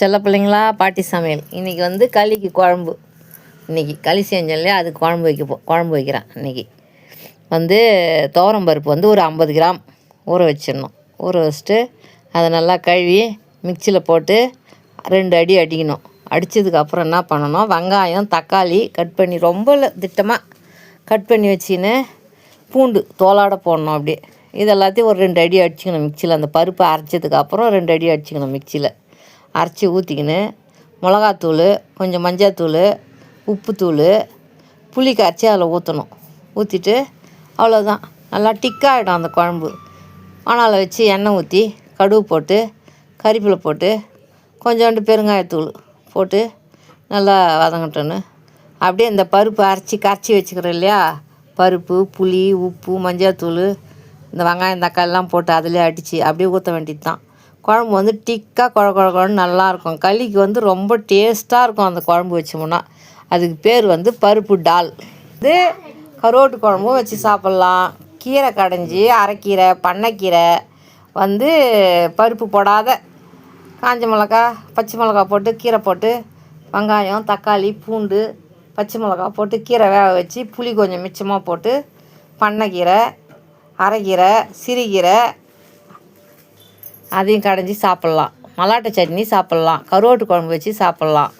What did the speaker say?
செல்ல பிள்ளைங்களா, பாட்டி சமையல். இன்றைக்கி வந்து களிக்கு குழம்பு. இன்றைக்கி களி செஞ்சோம் இல்லையா, அதுக்கு குழம்பு வைக்கிறேன். இன்றைக்கி வந்து துவரம் பருப்பு வந்து ஒரு 50 கிராம் ஊற வச்சிடணும். ஊற வச்சுட்டு அதை நல்லா கழுவி மிக்சியில் போட்டு 2 அடி அடிக்கணும். அடித்ததுக்கப்புறம் என்ன பண்ணணும், வெங்காயம் தக்காளி கட் பண்ணி ரொம்ப திட்டமாக கட் பண்ணி வச்சின்னு பூண்டு தோலாட போடணும். அப்படியே இது எல்லாத்தையும் ஒரு 2 அடி அடிச்சிக்கணும் மிக்சியில். அந்த பருப்பை அரைச்சதுக்கப்புறம் 2 அடி அடிச்சிக்கணும் மிக்சியில். அரைச்சி ஊற்றிக்கின்னு மிளகாத்தூள், கொஞ்சம் மஞ்சத்தூள், உப்புத்தூள், புளி கரைச்சி அதில் ஊற்றணும். ஊற்றிட்டு அவ்வளோதான், நல்லா டிக்காகிடும் அந்த குழம்பு. வாணால வச்சு எண்ணெய் ஊற்றி கடுகு போட்டு கறிவேப்பிலை போட்டு கொஞ்சோண்டு பெருங்காயத்தூள் போட்டு நல்லா வதங்கட்டோன்னு அப்படியே இந்த பருப்பு கரைச்சி வச்சுக்கிறோம் இல்லையா, பருப்பு, புளி, உப்பு, மஞ்சத்தூள், இந்த வெங்காயம் தக்காளிலாம் போட்டு அதிலே அடித்து அப்படியே ஊற்ற வேண்டியது தான். குழம்பு வந்து டிக்காக குழம்பு நல்லாயிருக்கும். களிக்கு வந்து ரொம்ப டேஸ்ட்டாக இருக்கும் அந்த குழம்பு வச்சோம்னா. அதுக்கு பேர் வந்து பருப்பு டால். இது கருவாட்டு குழம்பும் வச்சு சாப்பிட்லாம். கீரை கடைஞ்சி, அரைக்கீரை, பண்ணைக்கீரை வந்து பருப்பு போடாத காஞ்ச மிளகா, பச்சை மிளகா போட்டு கீரை போட்டு வெங்காயம் தக்காளி பூண்டு பச்சை மிளகா போட்டு கீரை வேக வச்சு புளி கொஞ்சம் மிச்சமாக போட்டு பண்ணைக்கீரை, அரைக்கீரை, சிறுகீரை அதையும் கடைஞ்சி சாப்பிட்லாம். மல்லாட்டை சட்னி சாப்பிட்லாம். கருவாட்டு குழம்பு வச்சு சாப்பிட்லாம்.